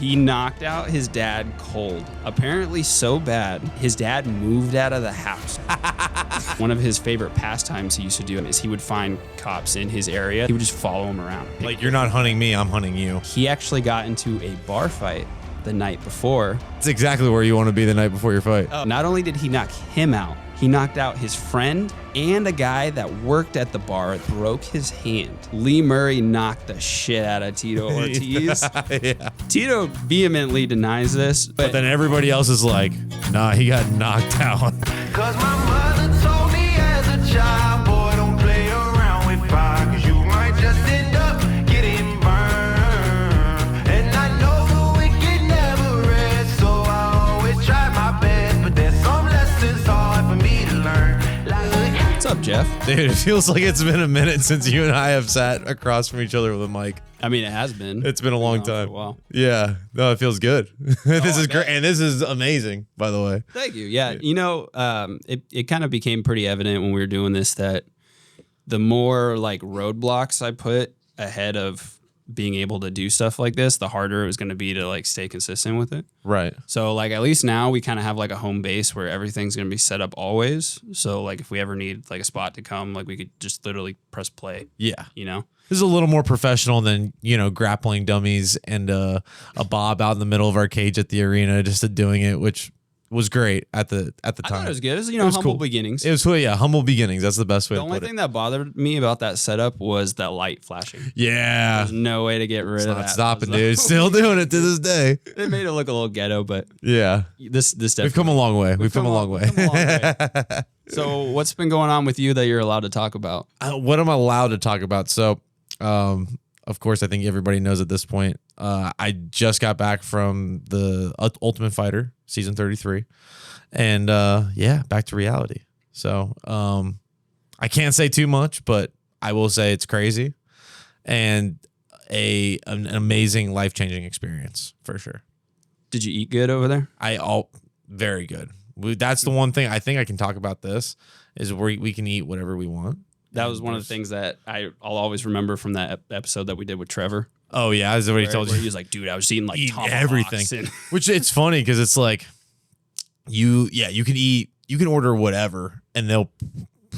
He knocked out his dad cold. Apparently so bad, his dad moved out of the house. One of his favorite pastimes he used to do is he would find cops in his area. He would just follow them around. Like, you're not hunting me, I'm hunting you. He actually got into a bar fight the night before. It's exactly where you want to be the night before your fight. Not only did he knock him out, he knocked out his friend and a guy that worked at the bar, broke his hand. Lee Murray knocked the shit out of Tito Ortiz. Yeah. Tito vehemently denies this, But then everybody else is like, nah, he got knocked out. Cause my mother told me as a child, boy, don't play around with fire, cause you might just end up getting burned. And I know the wicked never rest, so I always try my best, but there's some lessons hard for me to learn. what's up, Jeff? Dude, it feels like it's been a minute since you and I have sat across from each other with a mic. I mean, it has been. It's been a long For a time. while. Yeah. No, it feels good. This is bet. great. And this is amazing, by the way. Thank you. Yeah, you know, it kind of became pretty evident when we were doing this that the more like roadblocks I put ahead of being able to do stuff like this, the harder it was going to be to like stay consistent with it. Right. So like at least now we kind of have like a home base where everything's going to be set up always. So like if we ever need like a spot to come, like we could just literally press play. Yeah. You know? This is a little more professional than, you know, grappling dummies and a bob out in the middle of our cage at the arena, just doing it, which was great at the I time. thought it was good. It was, you know, was humble cool. beginnings. It was cool. Yeah. Humble beginnings. That's the best way The to only put thing it. that bothered me about that setup was that light flashing. Yeah. There's no way to get rid It's of not that. stopping, dude. Still doing it to this day. It made it look a little ghetto, but Yeah. this definitely. We've come a long way. We've come a long way. we've come a long way. So what's been going on with you that you're allowed to talk about? What am I allowed to talk about? So, of course, I think everybody knows at this point. I just got back from the Ultimate Fighter season 33, and yeah, back to reality. So, I can't say too much, but I will say it's crazy and an amazing, life-changing experience for sure. Did you eat good over there? Very good. That's the one thing I think I can talk about. This is where we can eat whatever we want. That was one of the things that I'll always remember from that episode that we did with Trevor. Oh yeah, as already told you. Where he was like, dude, I was eating like Eat tomahawks everything. and- Which it's funny because it's like you can order whatever, and they'll,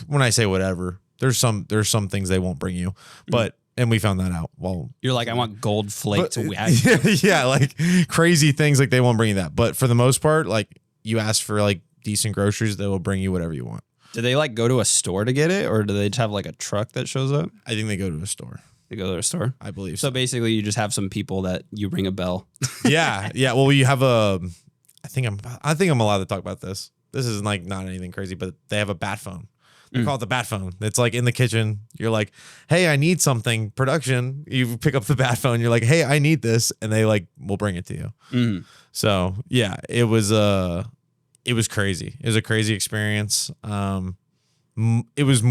when I say whatever, there's some things they won't bring you, but and we found that out. Well, You're like, I want gold flaked but, wagyu. yeah, like crazy things, like they won't bring you that, but for the most part, like you ask for like decent groceries, they will bring you whatever you want. Do they like go to a store to get it, or do they just have like a truck that shows up? I think they go to a store. They go to a store. I believe So basically, you just have some people that you ring a bell. yeah. Well, you have I think I'm allowed to talk about this. This is like not anything crazy, but they have a bat phone. They call it the bat phone. It's like in the kitchen. You're like, hey, I need something. Production. You pick up the bat phone. You're like, hey, I need this, and they like will bring it to you. Mm. So yeah, it was crazy. It was a crazy experience. It was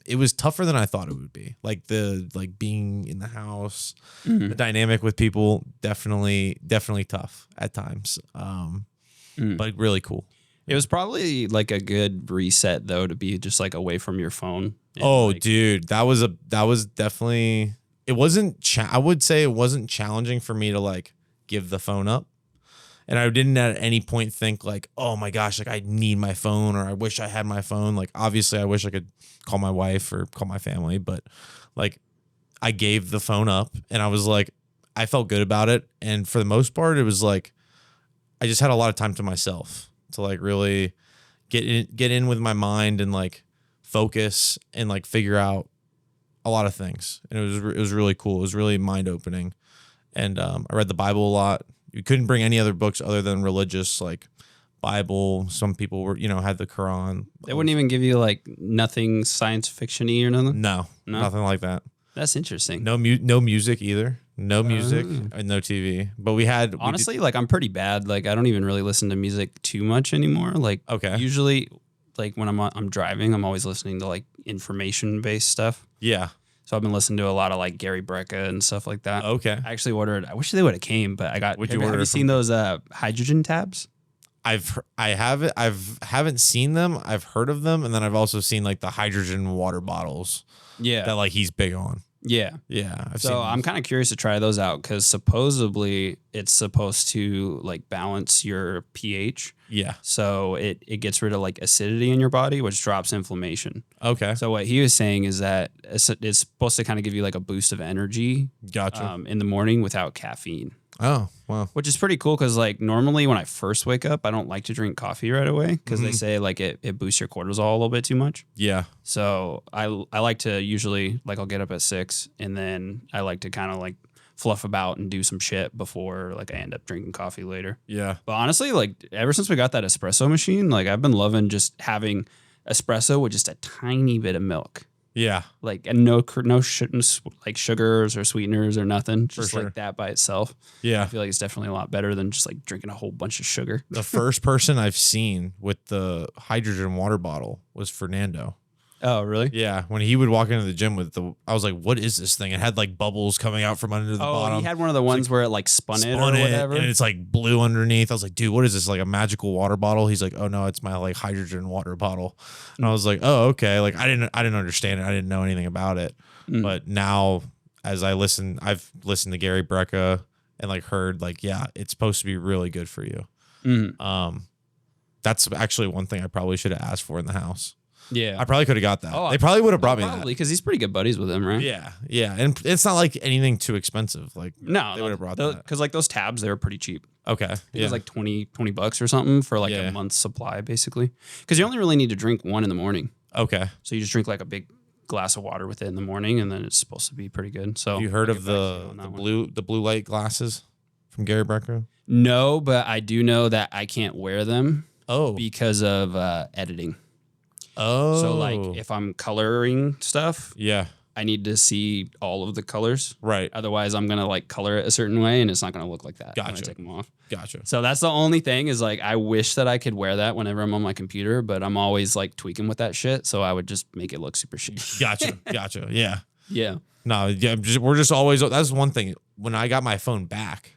it was tougher than I thought it would be. Like being in the house, the dynamic with people, definitely tough at times. But really cool. It was probably like a good reset though to be just like away from your phone. And, Oh, like, dude, that was definitely. It wasn't. I would say it wasn't challenging for me to like give the phone up. And I didn't at any point think like, oh my gosh, like I need my phone, or I wish I had my phone. Like obviously I wish I could call my wife or call my family, but like I gave the phone up, and I was like, I felt good about it. And for the most part, it was like, I just had a lot of time to myself to like really get in with my mind and like focus and like figure out a lot of things. And it was really cool. It was really mind opening. And I read the Bible a lot. You couldn't bring any other books other than religious, like Bible. Some people were, had the Quran. They wouldn't even give you like nothing science fiction-y or nothing. No, nothing like that. That's interesting. No music either. No music and no TV. But we had Honestly, like I'm pretty bad. Like I don't even really listen to music too much anymore. Like usually, like when I'm driving, I'm always listening to like information-based stuff. Yeah. So I've been listening to a lot of like Gary Brecka and stuff like that. Okay. I actually ordered. I wish they would have came, but I got. Would you have order you seen those hydrogen tabs? I haven't seen them. I've heard of them, and then I've also seen like the hydrogen water bottles. Yeah. That like he's big on. Yeah. Yeah. So I'm kind of curious to try those out because supposedly it's supposed to like balance your pH. Yeah. So it gets rid of like acidity in your body, which drops inflammation. Okay. So what he was saying is that it's supposed to kind of give you like a boost of energy Gotcha. in the morning without caffeine. Oh, wow. Which is pretty cool because like normally when I first wake up, I don't like to drink coffee right away because they say like it boosts your cortisol a little bit too much. Yeah. So I like to usually like I'll get up at 6 and then I like to kind of like fluff about and do some shit before like I end up drinking coffee later. Yeah. But honestly, like ever since we got that espresso machine, like I've been loving just having espresso with just a tiny bit of milk. Yeah. Like and no like sugars or sweeteners or nothing, just sure. like that by itself. Yeah. I feel like it's definitely a lot better than just like drinking a whole bunch of sugar. The first person I've seen with the hydrogen water bottle was Fernando. Oh, really? Yeah. When he would walk into the gym with I was like, what is this thing? It had like bubbles coming out from under the bottom. He had one of the ones where it like spun it or whatever. And it's like blue underneath. I was like, dude, what is this? Like a magical water bottle? He's like, oh no, it's my like hydrogen water bottle. And I was like, oh, okay. Like I didn't understand it. I didn't know anything about it. But now as I've listened to Gary Brecka and like heard like, yeah, it's supposed to be really good for you. That's actually one thing I probably should have asked for in the house. Yeah. I probably could have got that. They probably would have brought me that. Probably because he's pretty good buddies with him, right? Yeah. Yeah. And it's not like anything too expensive. Like No, they would have brought that. Because like those tabs, they were pretty cheap. Okay. I think it was like $20 or something for like a month's supply, basically. Because you only really need to drink one in the morning. Okay. So you just drink like a big glass of water with it in the morning, and then it's supposed to be pretty good. So You heard of the blue light glasses from Gary Brecka? No, but I do know that I can't wear them because of editing. Oh. So like if I'm coloring stuff, yeah, I need to see all of the colors. Right. Otherwise, I'm going to like color it a certain way and it's not going to look like that when I Gotcha. take them off. Gotcha. So that's the only thing is like I wish that I could wear that whenever I'm on my computer, but I'm always like tweaking with that shit. So I would just make it look super shitty. Gotcha. Yeah. Yeah. No, yeah, we're just always, that's one thing. When I got my phone back,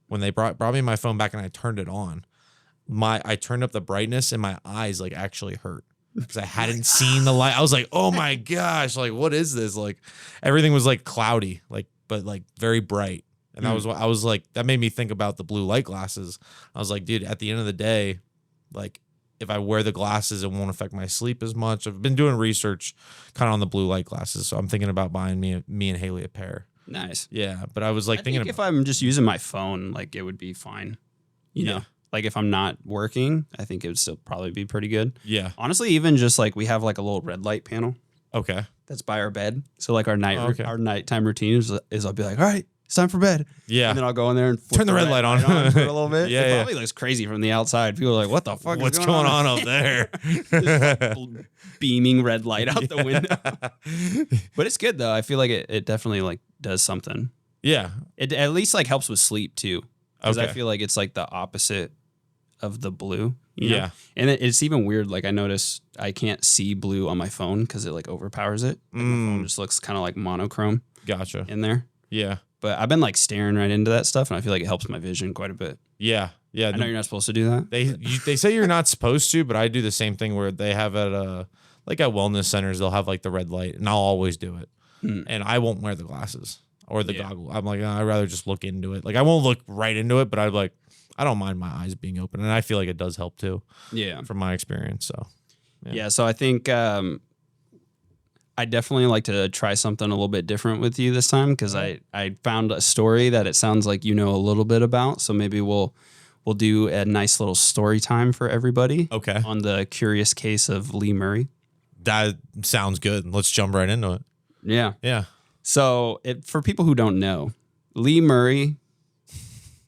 when they brought me my phone back and I turned it on, I turned up the brightness and my eyes like actually hurt. Because I hadn't seen the light. I was like, oh my gosh, like what is this? Like everything was like cloudy, like but like very bright. And that was what I was like, that made me think about the blue light glasses. I was like, dude, at the end of the day, like if I wear the glasses, it won't affect my sleep as much. I've been doing research kind of on the blue light glasses. So I'm thinking about buying me and Haley a pair. Nice. Yeah. But I was like thinking if I'm just using my phone, like it would be fine. You know? Like if I'm not working, I think it would still probably be pretty good. Yeah. Honestly, even just like we have like a little red light panel. Okay. That's by our bed. So like our nighttime routine is I'll be like, all right, it's time for bed. Yeah. And then I'll go in there and turn the red light on for a little bit. Yeah, It probably looks crazy from the outside. People are like, what the fuck What's is going on up there? Just, like, beaming red light out the window. But it's good though. I feel like it definitely like does something. Yeah. It at least like helps with sleep too. Because I Okay. feel like it's like the opposite of the blue. You know? Yeah. And it's even weird. Like I notice I can't see blue on my phone because it like overpowers it. Like my phone just looks kind of like monochrome Gotcha. in there. Yeah. But I've been like staring right into that stuff and I feel like it helps my vision quite a bit. Yeah. Yeah. I know you're not supposed to do that. They say you're not supposed to, but I do the same thing where they have at like at wellness centers, they'll have like the red light and I'll always do it. And I won't wear the glasses or the goggle. I'm like, I'd rather just look into it. Like I won't look right into it, but I'm like, I don't mind my eyes being open. And I feel like it does help too. Yeah. From my experience. So Yeah. So I think I definitely like to try something a little bit different with you this time because I found a story that it sounds like you know a little bit about. So maybe we'll do a nice little story time for everybody. Okay. On the curious case of Lee Murray. That sounds good. Let's jump right into it. Yeah. Yeah. So for people who don't know, Lee Murray,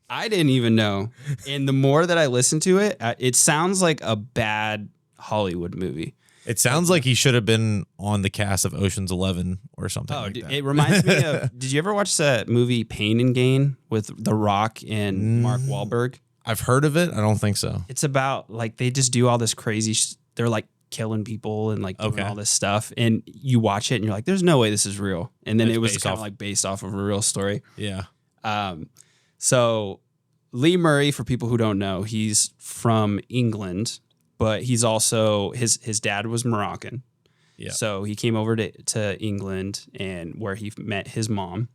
I didn't even know. And the more that I listen to it, it sounds like a bad Hollywood movie. It sounds like he should have been on the cast of Ocean's 11 or something like that. It reminds me of, did you ever watch that movie Pain and Gain with The Rock and Mark Wahlberg? I've heard of it. I don't think so. It's about like they just do all this crazy, they're like killing people and like doing all this stuff. And you watch it and you're like, there's no way this is real. And then It's it was based kind of off- like based off of a real story. Yeah. So Lee Murray, for people who don't know, he's from England, but he's also his dad was Moroccan. Yeah. So he came over to England and where he met his mom.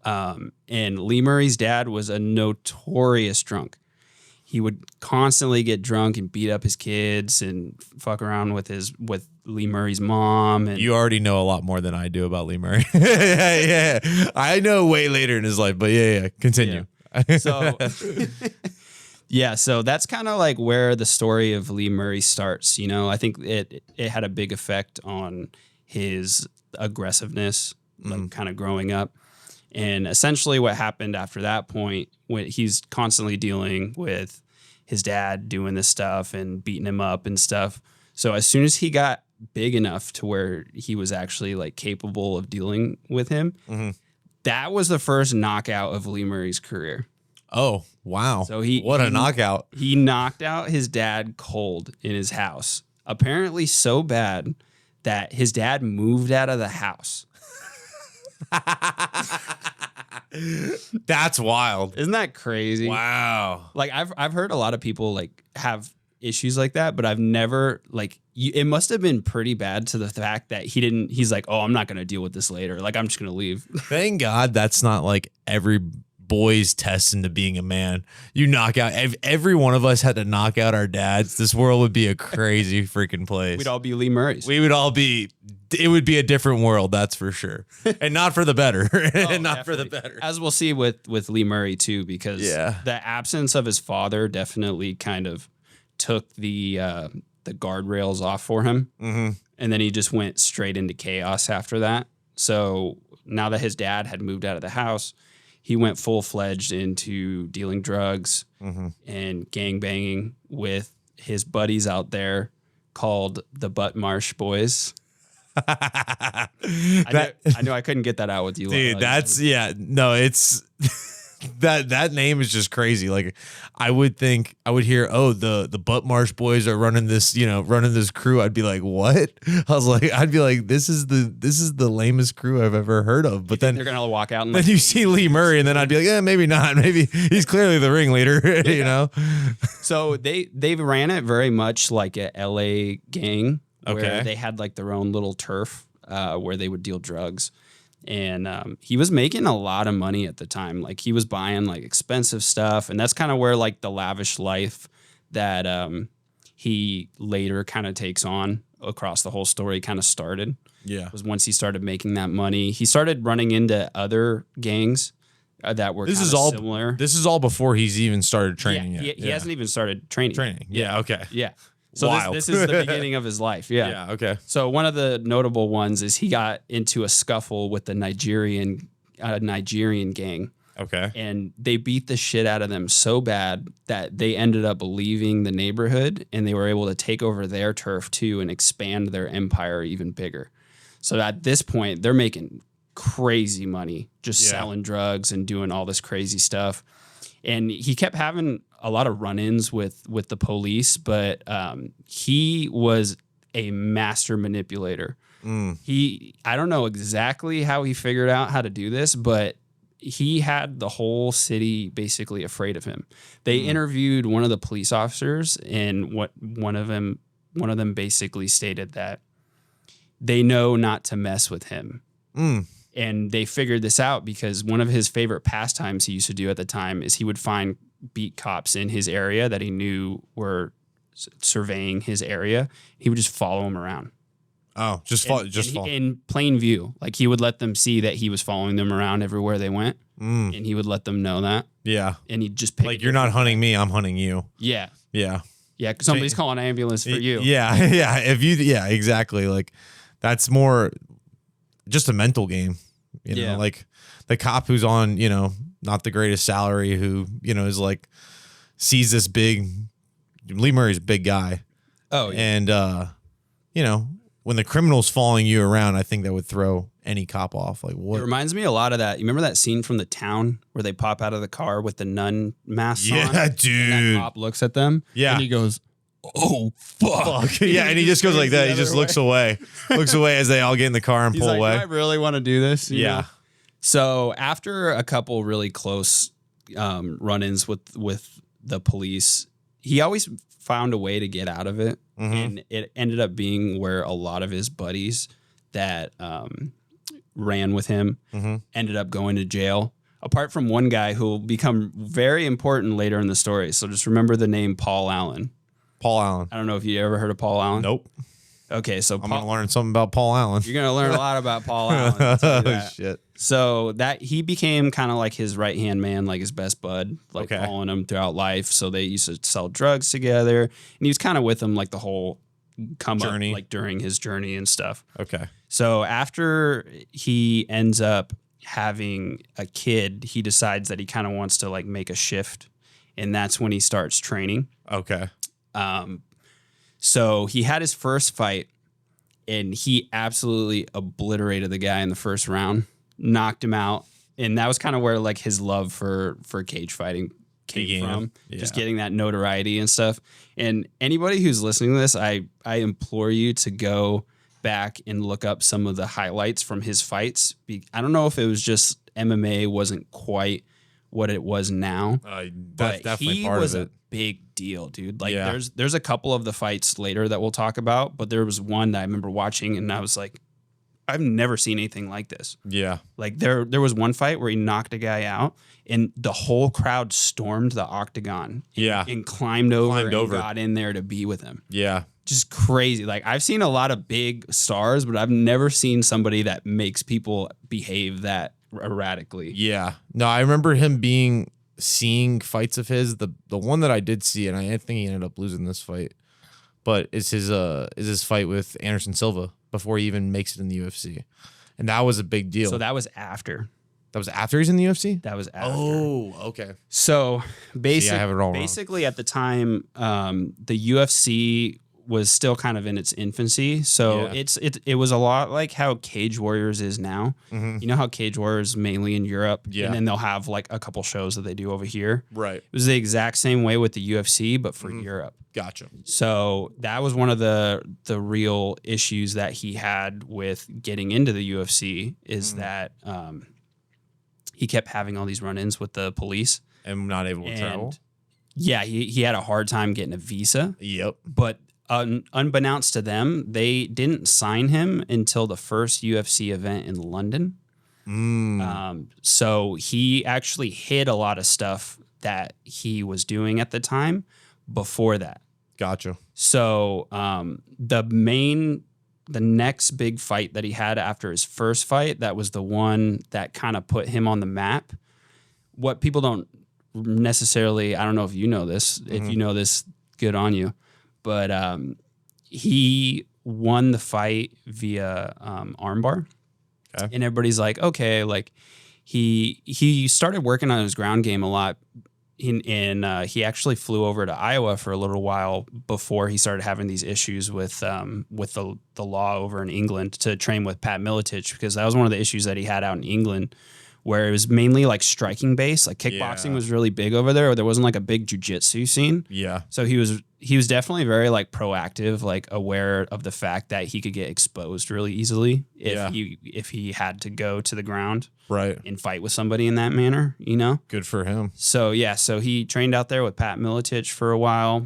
And Lee Murray's dad was a notorious drunk. He would constantly get drunk and beat up his kids and fuck around with Lee Murray's mom. And You already know a lot more than I do about Lee Murray. yeah. I know way later in his life, but yeah. Continue. So yeah, so that's kind of like where the story of Lee Murray starts. You know, I think it had a big effect on his aggressiveness, like kind of growing up. And essentially what happened after that point, when he's constantly dealing with his dad doing this stuff and beating him up and stuff. So as soon as he got big enough to where he was actually like capable of dealing with him, that was the first knockout of Lee Murray's career. Oh, wow. So what a knockout. He knocked out his dad cold in his house. Apparently so bad that his dad moved out of the house. That's wild. Isn't that crazy? Wow. Like I've heard a lot of people like have issues like that, but I've never like it must have been pretty bad to the fact that he's like, oh, I'm not going to deal with this later. Like I'm just going to leave. Thank God that's not like every boy's test into being a man. You knock out every one of us had to knock out our dads. This world would be a crazy freaking place. We'd all be Lee Murrays. We would all be. It would be a different world, that's for sure, and not for the better. And not for the better. As we'll see with Lee Murray too, because the absence of his father definitely kind of took the guardrails off for him, and then he just went straight into chaos after that. So now that his dad had moved out of the house, he went full-fledged into dealing drugs and gang banging with his buddies out there called the Butt Marsh Boys. I knew I couldn't get that out with you. Dude, it's that name is just crazy. Like I would hear, oh, the Butt Marsh Boys are running this crew. I'd be like, what? I'd be like, this is the lamest crew I've ever heard of. But then they're gonna walk out and then you see Lee Murray, and then I'd be like, yeah, maybe not. Maybe he's clearly the ringleader, you know? So they ran it very much like a LA gang. Where they had like their own little turf where they would deal drugs. And he was making a lot of money at the time. Like he was buying like expensive stuff. And that's kind of where like the lavish life that he later kind of takes on across the whole story kind of started. Yeah. Was once he started making that money. He started running into other gangs that were similar. This is all before he's even started training yet. He hasn't even started training. Yeah, okay. Yeah. So this is the beginning of his life. Yeah. Yeah. Okay. So one of the notable ones is he got into a scuffle with the Nigerian gang. Okay. And they beat the shit out of them so bad that they ended up leaving the neighborhood, and they were able to take over their turf too and expand their empire even bigger. So at this point, they're making crazy money just selling drugs and doing all this crazy stuff. And he kept having a lot of run-ins with the police, but he was a master manipulator. I don't know exactly how he figured out how to do this, but he had the whole city basically afraid of him. They interviewed one of the police officers, and one of them basically stated that they know not to mess with him. And they figured this out because one of his favorite pastimes he used to do at the time is he would find beat cops in his area that he knew were surveying his area. He would just follow them around. Oh, follow in plain view. Like he would let them see that he was following them around everywhere they went, and he would let them know that. Yeah, and he'd just pick like you're not hunting me, I'm hunting you. Yeah, yeah, yeah. Somebody's calling an ambulance for you. Yeah, yeah. Exactly. Like that's more just a mental game. You know, like the cop who's on, not the greatest salary, who, is like, sees this big, Lee Murray's a big guy. Oh, yeah. And, when the criminal's following you around, I think that would throw any cop off. Like what? It reminds me a lot of that. You remember that scene from The Town where they pop out of the car with the nun masks on? Yeah, dude. And that cop looks at them. Yeah. And he goes, oh, fuck. Yeah, and he just goes like that. He just looks away. Looks away as they all get in the car and He's pull like, away. do I really want to do this? You Yeah. know? So after a couple really close run-ins with the police, he always found a way to get out of it. And it ended up being where a lot of his buddies that ran with him ended up going to jail. Apart from one guy who will become very important later in the story. So just remember the name Paul Allen. Paul Allen. I don't know if you ever heard of Paul Allen. Nope. Okay, so I'm gonna learn something about Paul Allen. you're gonna learn a lot about Paul Allen. I'll tell you that. Shit. So that he became kind of like his right hand man, like his best bud, like following him throughout life. So they used to sell drugs together, and he was kind of with him like the whole journey, like during his journey and stuff. Okay. So after he ends up having a kid, he decides that he kind of wants to like make a shift, and that's when he starts training. Okay. So he had his first fight, and he absolutely obliterated the guy in the first round, knocked him out, and that was kind of where like his love for cage fighting came from, just getting that notoriety and stuff. And anybody who's listening to this, I implore you to go back and look up some of the highlights from his fights. I don't know if it was just MMA wasn't quite what it was now, That's but definitely he part was of it. a big deal, dude. Like Yeah. there's a couple of the fights later that we'll talk about, but there was one that I remember watching and I was like, I've never seen anything like this. Yeah. Like there was one fight where he knocked a guy out and the whole crowd stormed the octagon and climbed over and got in there to be with him. Yeah. Just crazy. Like I've seen a lot of big stars, but I've never seen somebody that makes people behave that erratically. Yeah. No, I remember him seeing fights of his. The one that I did see, and I think he ended up losing this fight, but it's his fight with Anderson Silva before he even makes it in the UFC. And that was a big deal. So that was after. That was after he's in the UFC? That was after. Oh, okay. So I have it all wrong. basically at the time, the UFC was still kind of in its infancy. So it was a lot like how Cage Warriors is now. You know how Cage Warriors is mainly in Europe? Yeah. And then they'll have like a couple shows that they do over here. Right. It was the exact same way with the UFC, but for Europe. Gotcha. So that was one of the real issues that he had with getting into the UFC is that he kept having all these run-ins with the police. And not able to travel? Yeah, he had a hard time getting a visa. Yep. But unbeknownst to them, they didn't sign him until the first UFC event in London. So he actually hid a lot of stuff that he was doing at the time before that. Gotcha. So the next big fight that he had after his first fight, that was the one that kind of put him on the map. What people don't necessarily, I don't know if you know this. If you know this, good on you. But he won the fight via armbar. Okay. And everybody's like, okay, like he started working on his ground game a lot. And he actually flew over to Iowa for a little while before he started having these issues with the law over in England to train with Pat Miletich, because that was one of the issues that he had out in England, where it was mainly like striking base. Like kickboxing was really big over there, or there wasn't like a big jiu-jitsu scene. Yeah. So he was definitely very like proactive, like aware of the fact that he could get exposed really easily if he had to go to the ground. Right. And fight with somebody in that manner, you know? Good for him. So, so he trained out there with Pat Miletich for a while.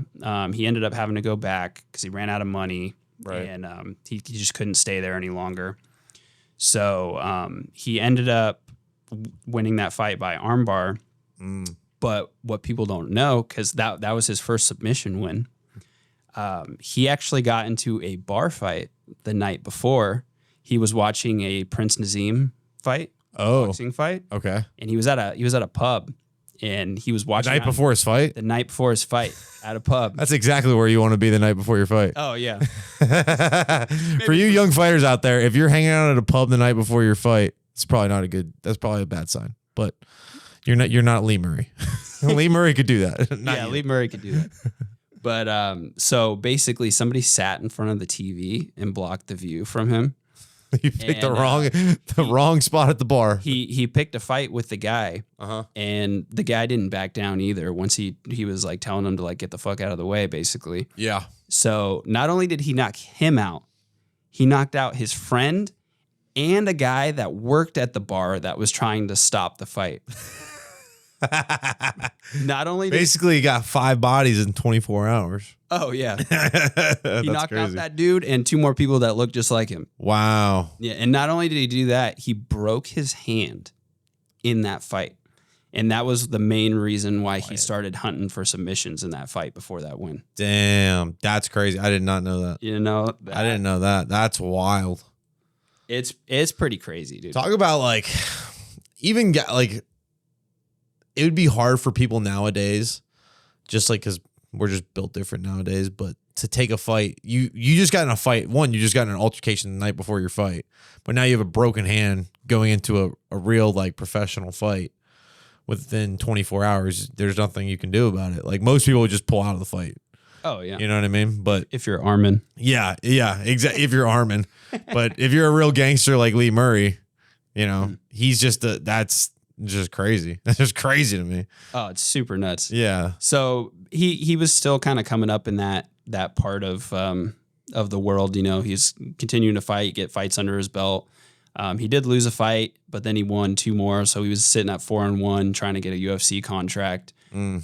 He ended up having to go back because he ran out of money. Right. And he just couldn't stay there any longer. So he ended up winning that fight by armbar. But what people don't know, because that was his first submission win, he actually got into a bar fight the night before. He was watching a Prince Nazim fight. Boxing fight. Okay. And he was at a pub, and he was watching The night before his fight at a pub. That's exactly where you want to be the night before your fight. Oh yeah. For you young fighters out there, if you're hanging out at a pub the night before your fight, it's probably not that's probably a bad sign. But you're not Lee Murray. Lee Murray could do that. Lee Murray could do that. But so basically somebody sat in front of the TV and blocked the view from him. You picked the wrong spot at the bar. He picked a fight with the guy, and the guy didn't back down either. Once he was like telling him to like get the fuck out of the way, basically. Yeah. So not only did he knock him out, he knocked out his friend and a guy that worked at the bar that was trying to stop the fight. Not only did Basically, he got 5 bodies in 24 hours. oh yeah, That's he knocked out crazy. that dude and 2 more people that looked just like him. Wow. Yeah, and not only did he do that, he broke his hand in that fight. And that was the main reason why he started hunting for submissions in that fight before that win. Damn. That's crazy. I did not know that. You know, I didn't know that. That's wild. It's pretty crazy, dude. Talk about like, even like, it would be hard for people nowadays, just like because we're just built different nowadays. But to take a fight, you just got in a fight. One, you just got in an altercation the night before your fight, but now you have a broken hand going into a real like professional fight. Within 24 hours, there's nothing you can do about it. Like most people would just pull out of the fight. Oh yeah, You know what I mean? But if you're Armin, yeah, exactly. If you're Armin, but if you're a real gangster like Lee Murray, you know, he's just that's just crazy. That's just crazy to me. oh, it's super nuts. Yeah. So he was still kind of coming up in that part of the world. You know, he's continuing to fight, get fights under his belt. He did lose a fight, but then he won 2 more. So he was sitting at 4-1, trying to get a UFC contract.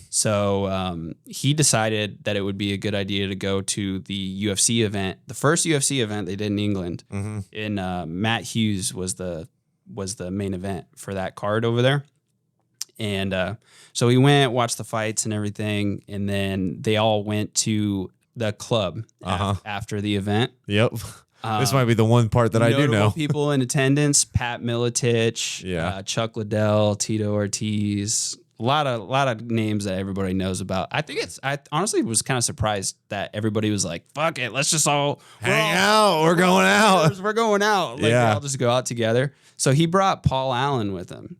So he decided that it would be a good idea to go to the UFC event, the first UFC event they did in England. And Matt Hughes was the main event for that card over there. And so he went, watched the fights and everything, and then they all went to the club after the event. Yep. This might be the one part that I do Notable know. people in attendance: Pat Miletich, Chuck Liddell, Tito Ortiz. A lot of names that everybody knows about. I honestly was kind of surprised that everybody was like, "Fuck it, let's just all Hang out. We're going out. We're going out. Like, Yeah. I'll just go out together." So he brought Paul Allen with him,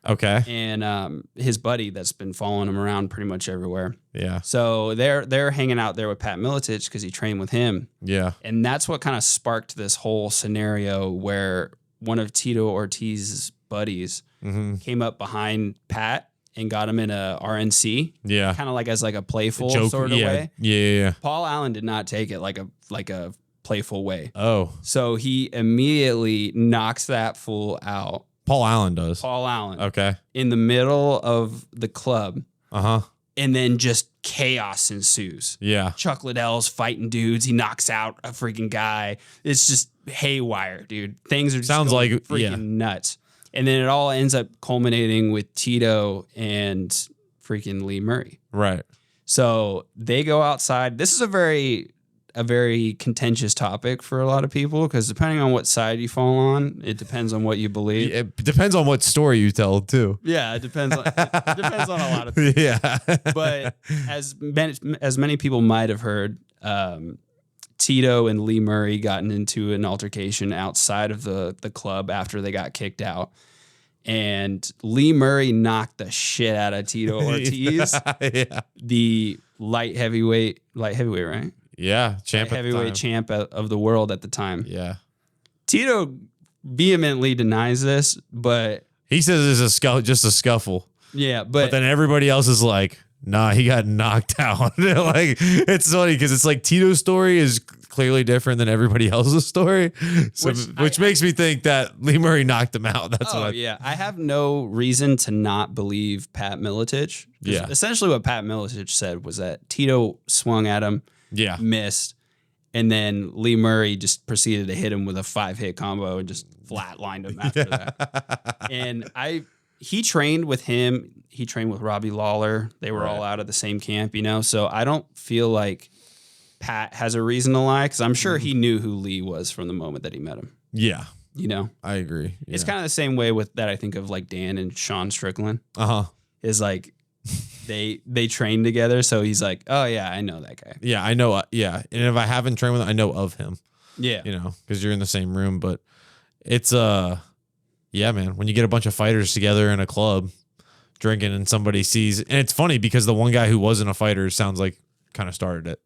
Okay. and his buddy that's been following him around pretty much everywhere. Yeah. So they're hanging out there with Pat Miletich because he trained with him. Yeah. And that's what kind of sparked this whole scenario where one of Tito Ortiz's buddies came up behind Pat and got him in a RNC. Yeah. Kind of like as like a playful Joke. sort of way. Yeah. Paul Allen did not take it like a playful way. Oh, So he immediately knocks that fool out. Paul Allen does. Paul Allen. Okay. In the middle of the club. Uh-huh. And then just chaos ensues. Yeah. Chuck Liddell's fighting dudes. He knocks out a freaking guy. It's just haywire, dude. Things are just Sounds going like- freaking yeah. nuts. And then it all ends up culminating with Tito and freaking Lee Murray. Right. So they go outside. This is a very contentious topic for a lot of people because depending on what side you fall on, it depends on what you believe. It depends on what story you tell, too. Yeah, it depends on a lot of things. Yeah. But as many people might have heard, Tito and Lee Murray gotten into an altercation outside of the club after they got kicked out. And Lee Murray knocked the shit out of Tito Ortiz, Yeah. the light heavyweight, right? Yeah. Champ. at the Heavyweight time. champ of the world at the time. Yeah. Tito vehemently denies this, but He says it's just a scuffle. yeah, But then everybody else is like, nah, he got knocked out. Like, it's funny because it's like Tito's story is clearly different than everybody else's story. So, which makes me think that Lee Murray knocked him out. That's what I have no reason to not believe Pat Miletich. Yeah. Essentially what Pat Miletich said was that Tito swung at him, Yeah. missed, and then Lee Murray just proceeded to hit him with a 5-hit combo and just flatlined him after that. And he trained with him. He trained with Robbie Lawler. They were all out of the same camp, you know? So I don't feel like Pat has a reason to lie because I'm sure he knew who Lee was from the moment that he met him, Yeah. you know? I agree. It's kind of the same way with that I think of like Dan and Sean Strickland. Uh-huh. Is like they trained together, so he's like, oh yeah, I know that guy. Yeah, I know. Yeah. And if I haven't trained with him, I know of him, Yeah. you know, because you're in the same room. But it's, yeah, man, when you get a bunch of fighters together in a club drinking and somebody sees, and it's funny because the one guy who wasn't a fighter sounds like kind of started it.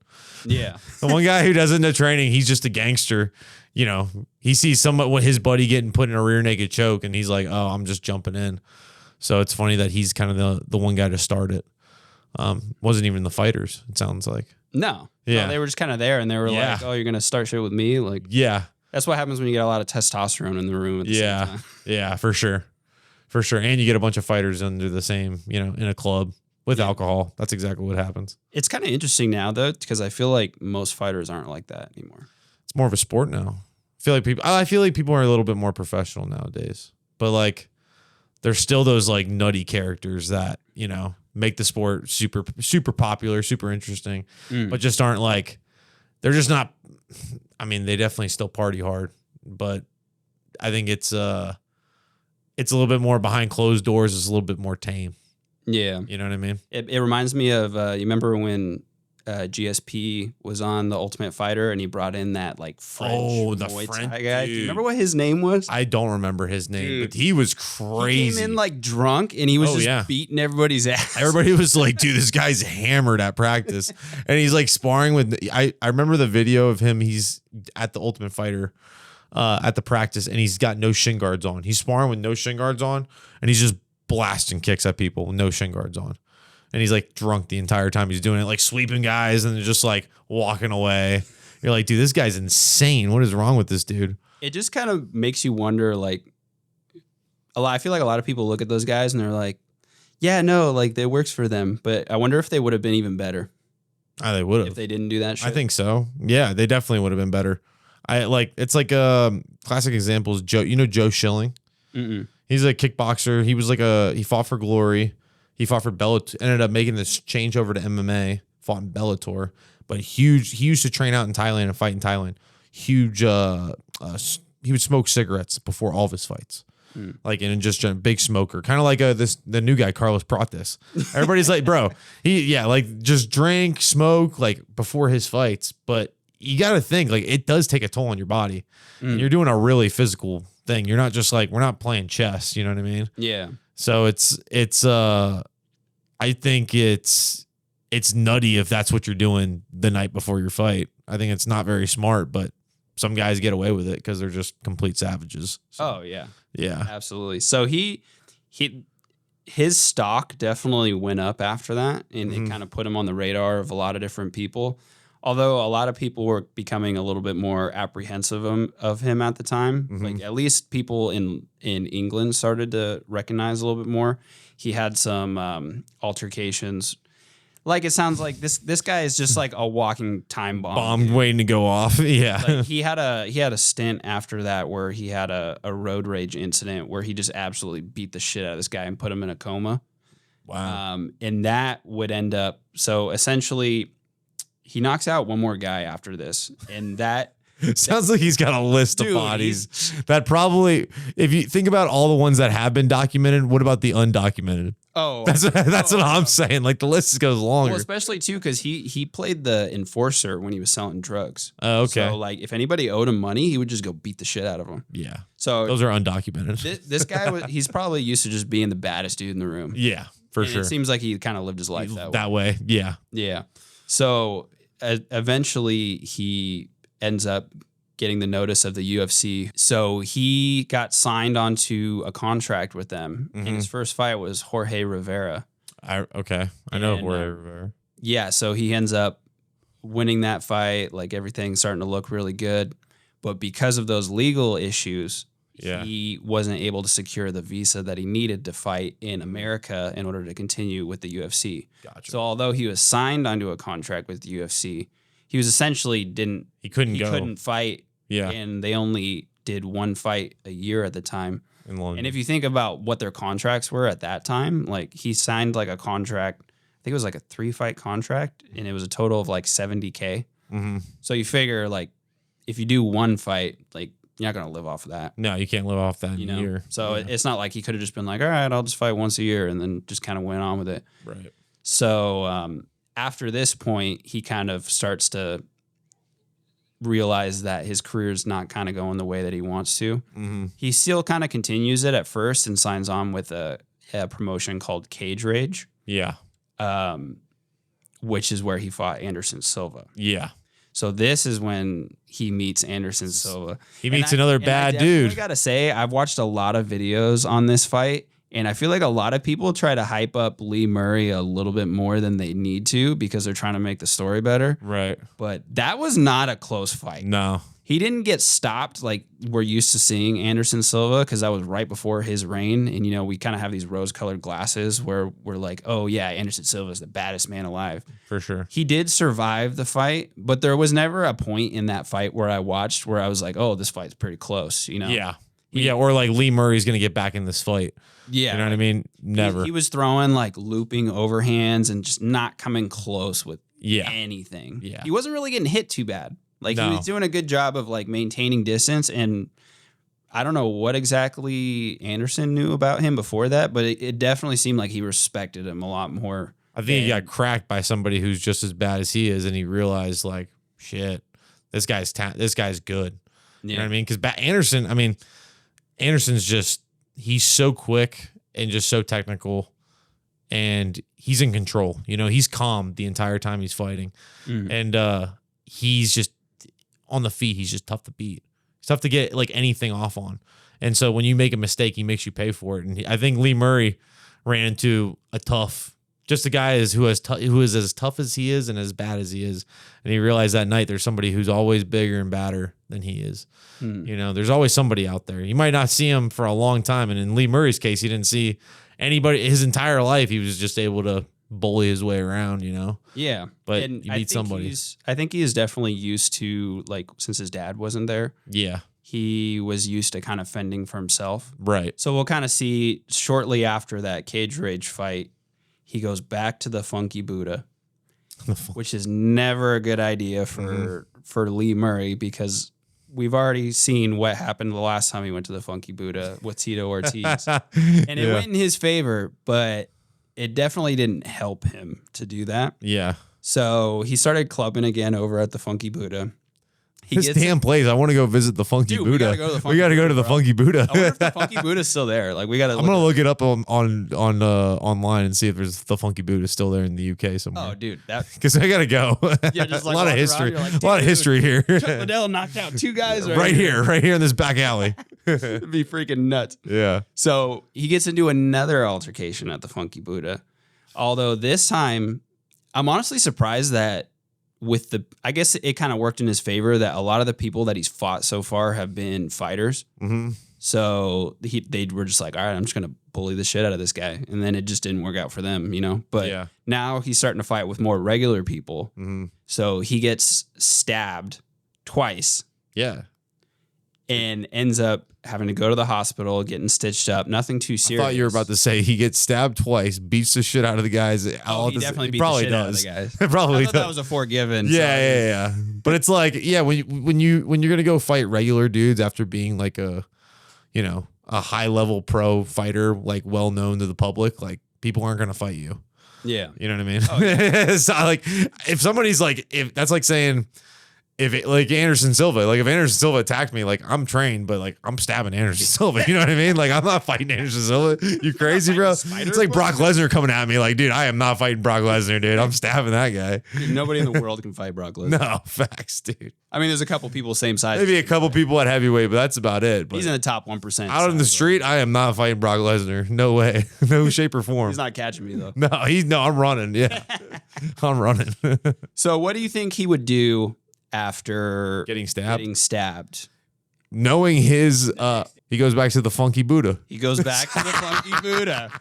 Yeah. The one guy who doesn't know training, he's just a gangster. You know, he sees his buddy getting put in a rear naked choke and he's like, oh, I'm just jumping in. So it's funny that he's kind of the one guy to start it. Wasn't even the fighters, it sounds like. No. Yeah. No, they were just kind of there and they were Yeah. like, oh, you're going to start shit with me? Like, Yeah. that's what happens when you get a lot of testosterone in the room at the same time. Yeah, for sure. For sure. And you get a bunch of fighters under the same, in a club with alcohol. That's exactly what happens. It's kind of interesting now, though, because I feel like most fighters aren't like that anymore. It's more of a sport now. I feel like people are a little bit more professional nowadays. But like there's still those like nutty characters that, make the sport super, super popular, super interesting, but just aren't like, they're just not, I mean, they definitely still party hard, but I think it's a little bit more behind closed doors. It's a little bit more tame. Yeah. You know what I mean? It reminds me of, you remember when GSP was on The Ultimate Fighter and he brought in that like French Muay Thai guy? Do you remember what his name was? I don't remember his name, but he was crazy. He came in like drunk and he was just beating everybody's ass. Everybody was like, dude, this guy's hammered at practice. And he's like sparring with, I remember the video of him. He's at The Ultimate Fighter at the practice and he's got no shin guards on. He's sparring with no shin guards on and he's just blasting kicks at people with no shin guards on. And he's like drunk the entire time he's doing it, like sweeping guys and just like walking away. You're like, dude, this guy's insane. What is wrong with this dude? It just kind of makes you wonder, like, I feel like a lot of people look at those guys and they're like, yeah, no, like it works for them. But I wonder if they would have been even better. They would have. If they didn't do that shit. I think so. Yeah, they definitely would have been better. It's like classic examples. Joe, Joe Schilling? Mm-mm. He's a kickboxer. He was like he fought for Glory. He fought for Bellator, ended up making this change over to MMA, fought in Bellator, but he used to train out in Thailand and fight in Thailand. Huge, he would smoke cigarettes before all of his fights. Like, and just a big smoker, kind of like the new guy, Carlos Prates. Everybody's like, bro, just drink, smoke, like before his fights. But you got to think, like, it does take a toll on your body. And you're doing a really physical thing. You're not just like, we're not playing chess. You know what I mean? Yeah. So I think it's nutty if that's what you're doing the night before your fight. I think it's not very smart, but some guys get away with it because they're just complete savages. So, oh yeah. Yeah. Absolutely. So his stock definitely went up after that, and it kind of put him on the radar of a lot of different people. Although a lot of people were becoming a little bit more apprehensive of him at the time. Like at least people in England started to recognize a little bit more. He had some altercations. Like it sounds like this guy is just like a walking time bomb. Waiting to go off. Yeah. Like he had a stint after that where he had a road rage incident where he just absolutely beat the shit out of this guy and put him in a coma. Wow. And that would end up, so essentially he knocks out one more guy after this, and that sounds like he's got a list of bodies that probably, if you think about all the ones that have been documented, what about the undocumented? Oh, that's what I'm saying. Like the list goes longer. Well, especially too because he played the enforcer when he was selling drugs. Oh, okay. So like if anybody owed him money, he would just go beat the shit out of him. Yeah. So those are undocumented. This guy he's probably used to just being the baddest dude in the room. Yeah, for sure. It seems like he kind of lived his life that way. Yeah. Yeah. So eventually he ends up getting the notice of the UFC. So he got signed onto a contract with them. And his first fight was Jorge Rivera. I know Jorge Rivera. Yeah, so he ends up winning that fight. Like everything's starting to look really good. But because of those legal issues, he wasn't able to secure the visa that he needed to fight in America in order to continue with the UFC. Gotcha. So although he was signed onto a contract with the UFC, he was essentially He couldn't fight. Yeah. And they only did one fight a year at the time. In London. And if you think about what their contracts were at that time, like he signed like a contract, I think it was like a 3-fight contract, and it was a total of like $70K. So you figure like if you do one fight, like you're not going to live off of that. No, you can't live off that in a year. So it's not like he could have just been like, all right, I'll just fight once a year and then just kind of went on with it. Right. So after this point, he kind of starts to realize that his career is not kind of going the way that he wants to. He still kind of continues it at first and signs on with a promotion called Cage Rage. Yeah. Which is where he fought Anderson Silva. Yeah. So this is when he meets Anderson Silva. He meets another bad dude. I gotta say, I've watched a lot of videos on this fight, and I feel like a lot of people try to hype up Lee Murray a little bit more than they need to because they're trying to make the story better. Right. But that was not a close fight. No. He didn't get stopped like we're used to seeing Anderson Silva, because that was right before his reign. And, you know, we kind of have these rose-colored glasses where we're like, oh, yeah, Anderson Silva is the baddest man alive. For sure. He did survive the fight, but there was never a point in that fight where I watched where I was like, oh, this fight's pretty close, you know? Yeah. Yeah, or like Lee Murray's going to get back in this fight. Yeah. You know what I mean? Never. He was throwing like looping overhands and just not coming close with anything. Yeah. He wasn't really getting hit too bad. Like No. he was doing a good job of like maintaining distance, and I don't know what exactly Anderson knew about him before that, but it definitely seemed like he respected him a lot more. I think he got cracked by somebody who's just as bad as he is, and he realized like, shit, this guy's good. You know what I mean? Because Anderson's just, he's so quick and just so technical, and he's in control. You know, he's calm the entire time he's fighting, and he's just on the feet. He's just tough to beat. It's tough to get like anything off on. And so when you make a mistake, he makes you pay for it. And I think Lee Murray ran into a guy who is as tough as he is and as bad as he is. And he realized that night there's somebody who's always bigger and badder than he is. You know, there's always somebody out there. You might not see him for a long time. And in Lee Murray's case, he didn't see anybody his entire life. He was just able to bully his way around, you know? Yeah. But and you meet somebody. I think he is definitely used to, like, since his dad wasn't there, Yeah. he was used to kind of fending for himself. Right. So we'll kind of see shortly after that Cage Rage fight, he goes back to the Funky Buddha, which is never a good idea for Lee Murray, because we've already seen what happened the last time he went to the Funky Buddha with Tito Ortiz. And it went in his favor, but it definitely didn't help him to do that. Yeah. So he started clubbing again over at the Funky Buddha. This damn place. I want to go visit the Funky Dude, Buddha. we gotta go to the Funky Buddha. I wonder if the Funky Buddha's still there. Like, we gotta. I'm gonna look it up on online and see if there's the Funky Buddha still there in the UK somewhere. Oh, dude, that because I gotta go. Yeah, just like a lot of walking history. around, you're like, a lot of dude, history here. Chuck Liddell knocked out 2 guys right here in this back alley. It'd be freaking nuts. Yeah. So he gets into another altercation at the Funky Buddha. Although this time, I'm honestly surprised that I guess it kind of worked in his favor that a lot of the people that he's fought so far have been fighters. Mm-hmm. So they were just like, all right, I'm just going to bully the shit out of this guy. And then it just didn't work out for them, you know? But now he's starting to fight with more regular people. Mm-hmm. So he gets stabbed twice. Yeah. And ends up having to go to the hospital, getting stitched up. Nothing too serious. I thought you were about to say he gets stabbed twice, beats the shit out of the guys. He definitely beat the shit out of the guys. Probably I thought that was a forgiven. Yeah. But it's like, when you're gonna go fight regular dudes after being like a high level pro fighter, like well known to the public, like people aren't gonna fight you. Yeah. You know what I mean? Oh, yeah. It's not like if somebody's like, if that's like saying, like Anderson Silva, like if Anderson Silva attacked me, like I'm trained, but like I'm stabbing Anderson Silva. You know what I mean? Like I'm not fighting Anderson Silva. You crazy, bro? It's like Brock Lesnar coming at me, like, dude, I am not fighting Brock Lesnar, dude. I'm stabbing that guy. Dude, nobody in the world can fight Brock Lesnar. No, facts, dude. I mean, there's a couple people same size. Maybe a couple people at heavyweight, but that's about it. But he's in the top 1%. out in the street, I am not fighting Brock Lesnar. No way. No shape or form. He's not catching me though. No, I'm running. Yeah. I'm running. So what do you think he would do after getting stabbed? Knowing his he goes back to the Funky Buddha. He goes back to the Funky Buddha.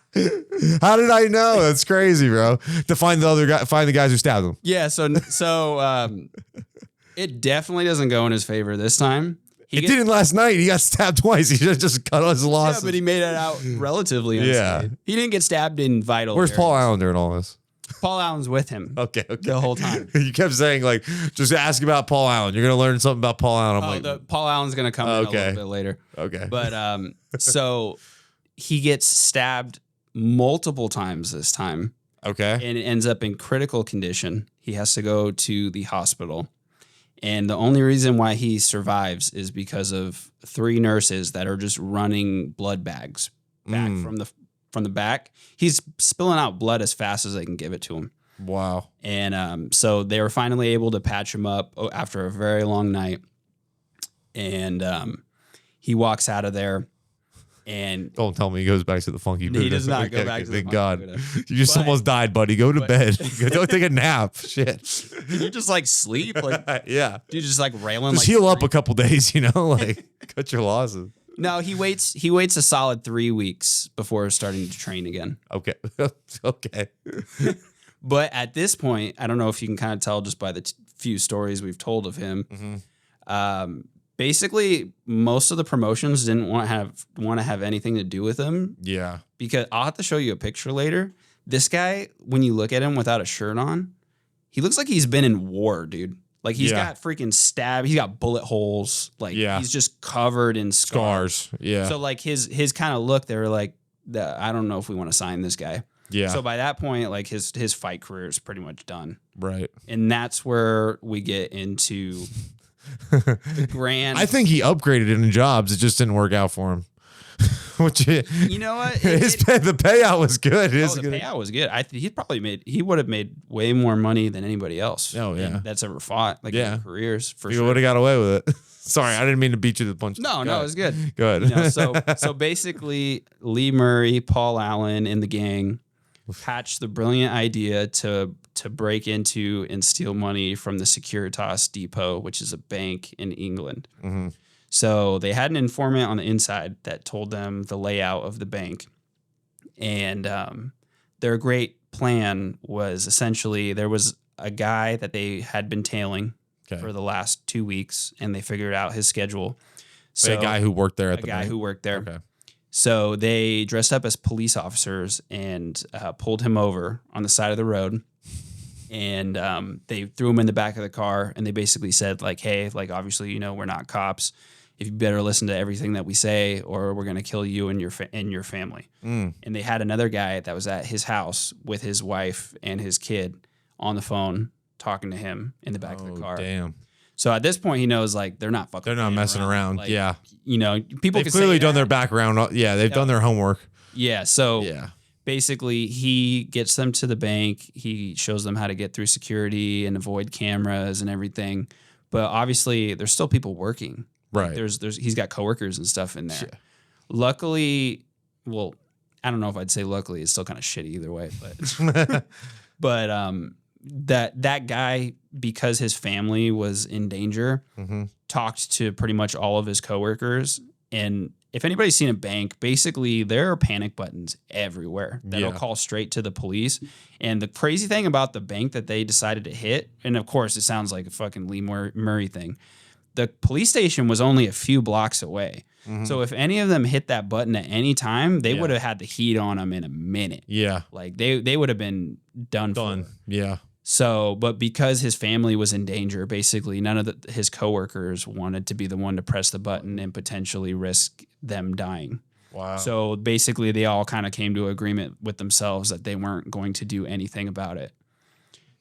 How did I know? That's crazy, bro. To find the guys who stabbed him. Yeah, so it definitely doesn't go in his favor this time. It didn't last night. He got stabbed twice. He just cut his losses. Yeah, but he made it out relatively unscathed. He didn't get stabbed in vital Where's areas. Paul Allen during all this? Paul Allen's with him. Okay. The whole time. You kept saying, like, just ask about Paul Allen. You're going to learn something about Paul Allen. I'm like, Paul Allen's going to come in a little bit later. Okay. But so he gets stabbed multiple times this time. Okay. And it ends up in critical condition. He has to go to the hospital. And the only reason why he survives is because of 3 nurses that are just running blood bags back from the back. He's spilling out blood as fast as they can give it to him. Wow. And so they were finally able to patch him up after a very long night. And he walks out of there And Don't tell me he goes back to the funky Buddha. he does not go Okay, back to the thank funky God. Buddha. You just But- almost died, buddy. Go to bed. Go take a nap. Shit. Can you just like sleep? Like, Yeah. dude, just like railing. Just like heal up a couple days, like cut your losses. No, he waits a solid 3 weeks before starting to train again. Okay. Okay. But at this point, I don't know if you can kind of tell just by the few stories we've told of him. Basically, most of the promotions didn't want to have anything to do with him Yeah. because I'll have to show you a picture later. This guy, when you look at him without a shirt on, he looks like he's been in war, dude. Like he's got freaking he's got bullet holes. Like he's just covered in scars. Yeah. So like his kind of look, they were like, I don't know if we want to sign this guy. Yeah. So by that point, like his fight career is pretty much done. Right. And that's where we get into the grand. I think he upgraded in jobs. It just didn't work out for him. Which you know what? the payout was good. The payout was good. He would have made way more money than anybody else. Oh yeah, that's ever fought. Like in their careers for you sure. would have got away with it. Sorry, I didn't mean to beat you to the punch. No, it was good. Good. You know, so basically, Lee Murray, Paul Allen, and the gang hatched the brilliant idea to break into and steal money from the Securitas Depot, which is a bank in England. Mm-hmm. So they had an informant on the inside that told them the layout of the bank. And their great plan was essentially there was a guy that they had been tailing for the last 2 weeks, and they figured out his schedule. So a guy who worked there at the bank? A guy who worked there. Okay. So they dressed up as police officers and pulled him over on the side of the road. And they threw him in the back of the car, and they basically said, like, hey, like, obviously, we're not cops. If you better listen to everything that we say, or we're going to kill you and your family. And they had another guy that was at his house with his wife and his kid on the phone talking to him in the back of the car. Damn. So at this point, he knows, like, they're not fucking. They're not messing around. Like, yeah. People They've clearly done their background. Yeah, they've done their homework. Yeah. So yeah. Basically, he gets them to the bank. He shows them how to get through security and avoid cameras and everything. But obviously, there's still people working. Right. Like he's got coworkers and stuff in there. Yeah. Luckily, well, I don't know if I'd say luckily. It's still kind of shitty either way. But that guy, because his family was in danger, talked to pretty much all of his coworkers. And if anybody's seen a bank, basically there are panic buttons everywhere that'll call straight to the police. And the crazy thing about the bank that they decided to hit, and of course it sounds like a fucking Lee Murray thing, the police station was only a few blocks away. So if any of them hit that button at any time, they would have had the heat on them in a minute. Yeah. Like they would have been done for. Yeah. So, but because his family was in danger, basically none of his coworkers wanted to be the one to press the button and potentially risk them dying. Wow. So basically they all kind of came to agreement with themselves that they weren't going to do anything about it.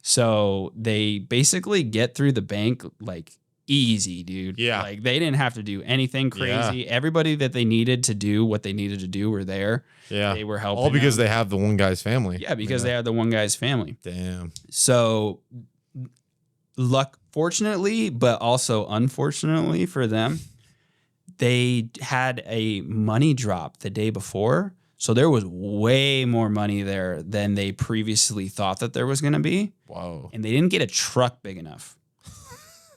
So they basically get through the bank like easy, dude. Yeah. Like they didn't have to do anything crazy. Yeah. Everybody that they needed to do what they needed to do were there. Yeah. They were helping. All because them. they have the one guy's family. Yeah, because they had the one guy's family. Damn. So fortunately, but also unfortunately for them, they had a money drop the day before. So there was way more money there than they previously thought that there was going to be. Whoa. And they didn't get a truck big enough.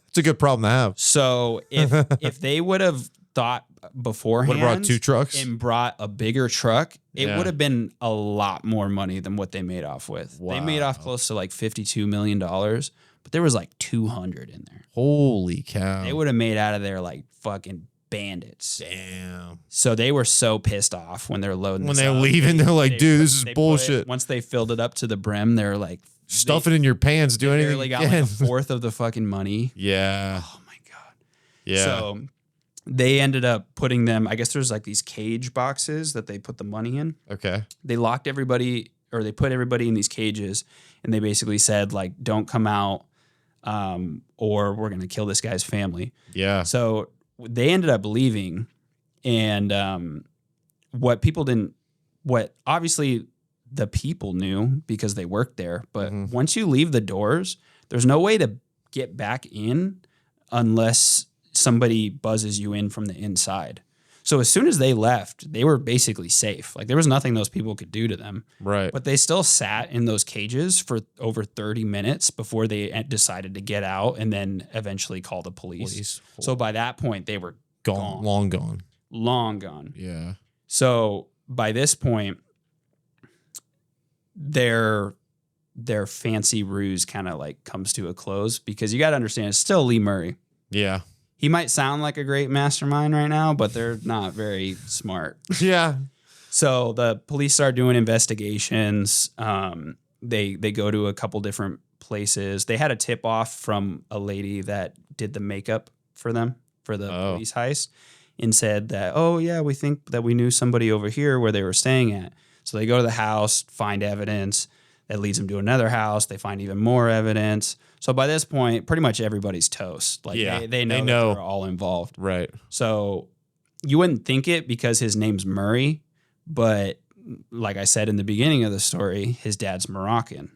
It's a good problem to have. So if they would have thought beforehand, Would have brought 2 trucks and brought a bigger truck, it would have been a lot more money than what they made off with. Wow. They made off close to like $52 million, but there was like 200 in there. Holy cow. They would have made out of there like fucking bandits. Damn. So they were so pissed off when they're loading. When this they're up. leaving, they're like, dude, this is They put bullshit. once they filled it up to the brim, they're like, Stuff it in your pants. Do anything barely got again. like a fourth of the fucking money. Yeah. Oh my God. Yeah. So they ended up putting them, I guess there's like these cage boxes that they put the money in. Okay. They locked everybody, or they put everybody in these cages, and they basically said, like, don't come out or we're going to kill this guy's family. Yeah. So they ended up leaving, and what obviously the people knew because they worked there, but once you leave the doors, there's no way to get back in unless somebody buzzes you in from the inside. So as soon as they left, they were basically safe. Like there was nothing those people could do to them. Right. But they still sat in those cages for over 30 minutes before they decided to get out and then eventually call the police. So by that point, they were gone. Long gone. Long gone. Yeah. So by this point, their fancy ruse kind of like comes to a close because you got to understand it's still Lee Murray. Yeah. He might sound like a great mastermind right now, but they're not very smart. Yeah. So the police start doing investigations. They go to a couple different places. They had a tip off from a lady that did the makeup for them for the police heist and said that, oh yeah, we think that we knew somebody over here where they were staying at. So they go to the house, find evidence that leads them to another house. They find even more evidence. So by this point, pretty much everybody's toast. Like they know that they're all involved. Right. So you wouldn't think it because his name's Murray, but like I said in the beginning of the story, his dad's Moroccan.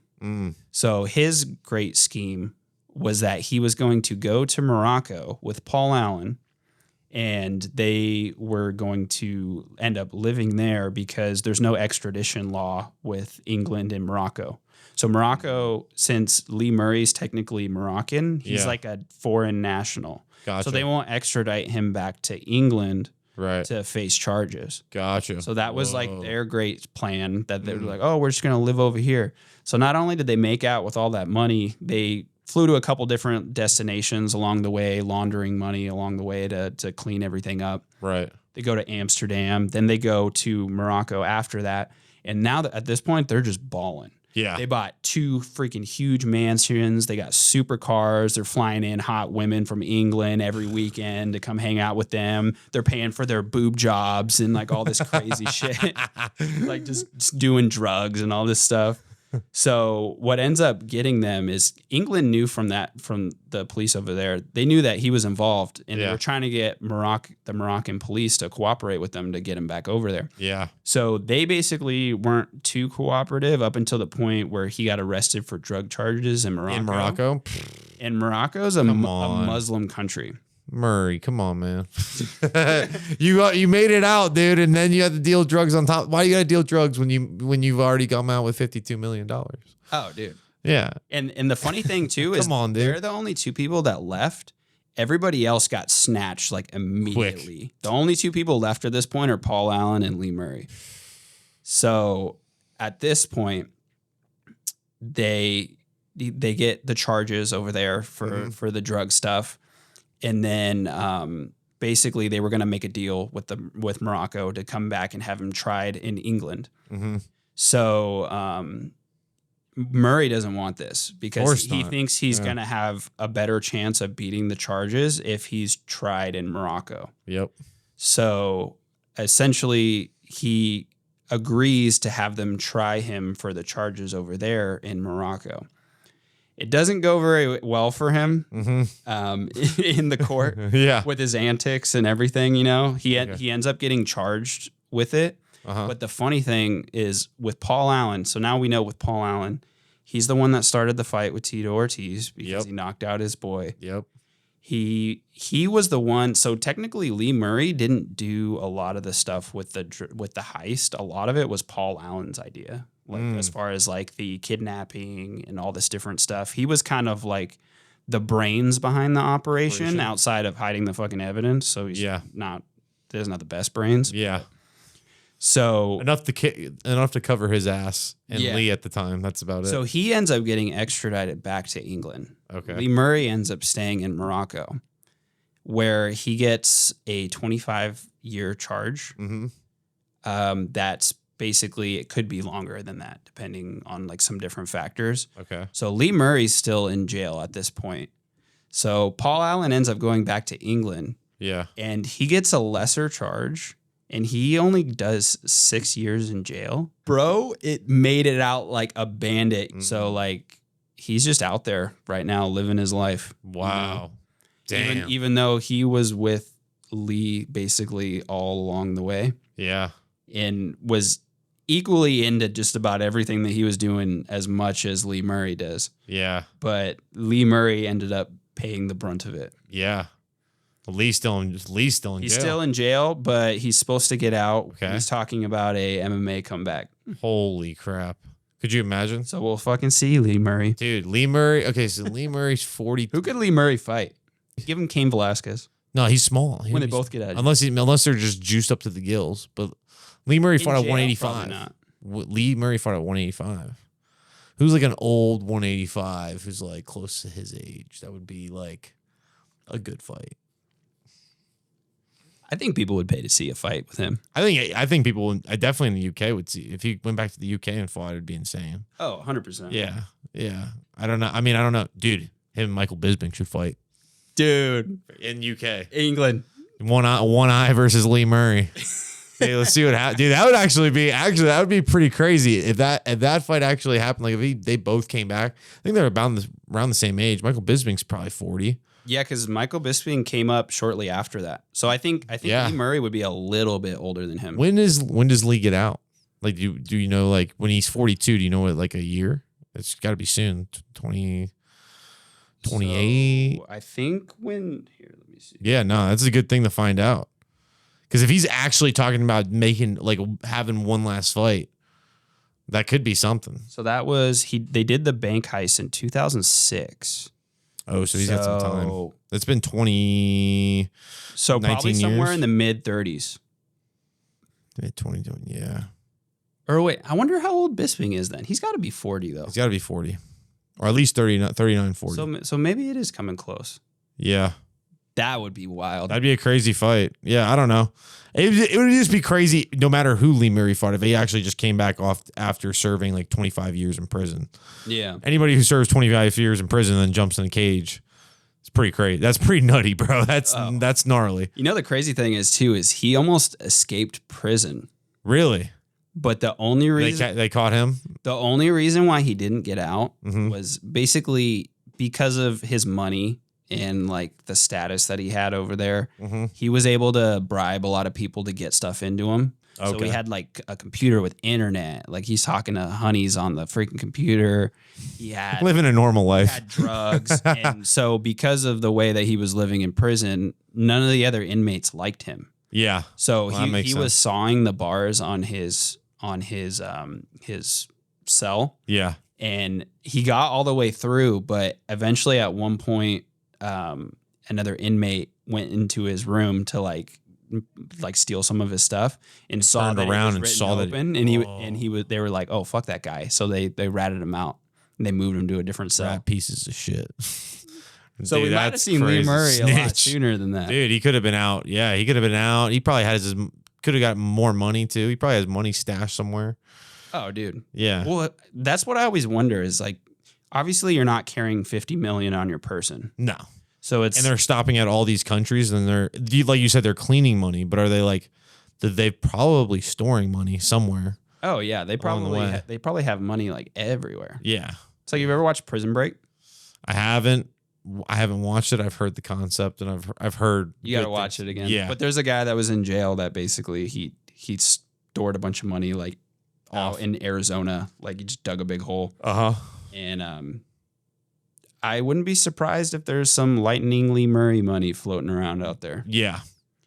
So his great scheme was that he was going to go to Morocco with Paul Allen, and they were going to end up living there because there's no extradition law with England and Morocco. So Morocco, since Lee Murray's technically Moroccan, he's like a foreign national. Gotcha. So they won't extradite him back to England to face charges. Gotcha. So that was like their great plan that they were like, oh, we're just going to live over here. So not only did they make out with all that money, they flew to a couple different destinations along the way, laundering money along the way to clean everything up. Right. They go to Amsterdam, then they go to Morocco after that. And now that at this point, they're just balling. Yeah. They bought 2 freaking huge mansions. They got supercars. They're flying in hot women from England every weekend to come hang out with them. They're paying for their boob jobs and like all this crazy shit. Like just doing drugs and all this stuff. So what ends up getting them is England knew from the police over there, they knew that he was involved and they were trying to get the Moroccan police to cooperate with them to get him back over there. Yeah. So they basically weren't too cooperative up until the point where he got arrested for drug charges in Morocco. In Morocco? And Morocco's a Muslim country. Murray, come on, man. You made it out, dude, and then you had to deal drugs on top. Why you got to deal drugs when you've already come out with $52 million? Oh, dude. Yeah. And the funny thing too is on, dude. they're the only 2 people that left. Everybody else got snatched like immediately. Quick. The only 2 people left at this point are Paul Allen and Lee Murray. So at this point, they get the charges over there for the drug stuff. And then basically they were going to make a deal with Morocco to come back and have him tried in England. Mm-hmm. So Murray doesn't want this because he thinks he's going to have a better chance of beating the charges if he's tried in Morocco. Yep. So essentially he agrees to have them try him for the charges over there in Morocco. It doesn't go very well for him in the court with his antics and everything, you know. He ends up getting charged with it. But the funny thing is with Paul Allen, so now we know with Paul Allen, he's the one that started the fight with Tito Ortiz because he knocked out his boy. Yep. He was the one, so technically Lee Murray didn't do a lot of the stuff with the heist. A lot of it was Paul Allen's idea. Like as far as like the kidnapping and all this different stuff, he was kind of like the brains behind the operation outside of hiding the fucking evidence. So he's not the best brains. Yeah. So enough to cover his ass and Lee at the time. That's about it. So he ends up getting extradited back to England. Okay. Lee Murray ends up staying in Morocco, where he gets a 25-year charge. Mm-hmm. That's basically, it could be longer than that, depending on like some different factors. Okay. So Lee Murray's still in jail at this point. So Paul Allen ends up going back to England. Yeah. And he gets a lesser charge. And he only does 6 years in jail. Bro, it made it out like a bandit. Mm-hmm. So like he's just out there right now living his life. Wow. You know? Damn. Even though he was with Lee basically all along the way. Yeah. And was equally into just about everything that he was doing as much as Lee Murray does. Yeah. But Lee Murray ended up paying the brunt of it. Yeah. Lee's still in He's jail. still in jail, but he's supposed to get out. Okay. He's talking about a MMA comeback. Holy crap. Could you imagine? So we'll fucking see Lee Murray. Dude, Lee Murray. Okay, so Lee Murray's 40. Who could Lee Murray fight? Give him Cain Velasquez. No, he's small. When they both get out of jail. Unless they're just juiced up to the gills. But Lee Murray fought at jail, 185. probably not. Lee Murray fought at 185. Who's like an old 185 who's like close to his age? That would be like a good fight. I think people would pay to see a fight with him. I think people I definitely in the UK would see if he went back to the UK and fought, it'd be insane. Oh, 100%. Yeah. Yeah. I don't know. I mean, I don't know. Dude, him and Michael Bisping should fight. Dude. In UK. England. One eye versus Lee Murray. Hey, let's see what happens. Dude, that would that would be pretty crazy if that fight actually happened. Like if they both came back. I think they're around the same age. Michael Bisping's probably 40. Yeah, because Michael Bisping came up shortly after that. So I think Yeah. Lee Murray would be a little bit older than him. When does Lee get out? Like do you know like when he's 42, do you know what like a year? It's got to be soon. 20 28. So I think when here, let me see. Yeah, no, that's a good thing to find out. Because if he's actually talking about making like having one last fight, that could be something. So that was they did the Bank Heist in 2006. Oh, so he's got some time. It's been 20. So probably 19 somewhere years? in the mid 30s. 20, yeah. Or wait, I wonder how old Bisping is then. He's got to be 40 though. He's got to be 40. Or at least 39, 40. So maybe it is coming close. Yeah. That would be wild. That'd be a crazy fight. Yeah, I don't know. It would just be crazy no matter who Lee Murray fought if he actually just came back off after serving like 25 years in prison. Yeah. Anybody who serves 25 years in prison and then jumps in a cage, it's pretty crazy. That's pretty nutty, bro. That's gnarly. You know, the crazy thing is he almost escaped prison. Really? But the only reason They caught him? the only reason why he didn't get out Mhm. was basically because of his money and like the status that he had over there. Mhm. He was able to bribe a lot of people to get stuff into him. So Okay. he had like a computer with internet. Like he's talking to honeys on the freaking computer. He had Living a normal life. had drugs. And so because of the way that he was living in prison, none of the other inmates liked him. Yeah. So Well, that makes he was sense. sawing the bars on his cell, Yeah. and he got all the way through, but eventually at one point another inmate went into his room to like steal some of his stuff and saw Turned that around it was and written saw that- open, and they were like, oh fuck that guy, so they ratted him out and they moved him to a different cell. Rat pieces of shit. So Dude, we might have that's seen Lee crazy. Murray a lot Snitch. sooner than that. Dude, he could have been out. Yeah, he could have been out. He probably could have got more money too. He probably has money stashed somewhere. Oh, dude. Yeah. Well, that's what I always wonder is like, obviously you're not carrying 50 million on your person. No. So it's, And they're stopping at all these countries and like you said, they're cleaning money, but are they like, they're probably storing money somewhere? oh yeah, they Along the way. probably have money like everywhere. Yeah. It's like, you've ever watched Prison Break? I haven't watched it. I've heard the concept and I've heard. You got to good watch things. it again. Yeah. But there's a guy that was in jail that basically he stored a bunch of money like out in Arizona. Like he just dug a big hole. Uh-huh. And I wouldn't be surprised if there's some Lightning Lee Murray money floating around out there. Yeah.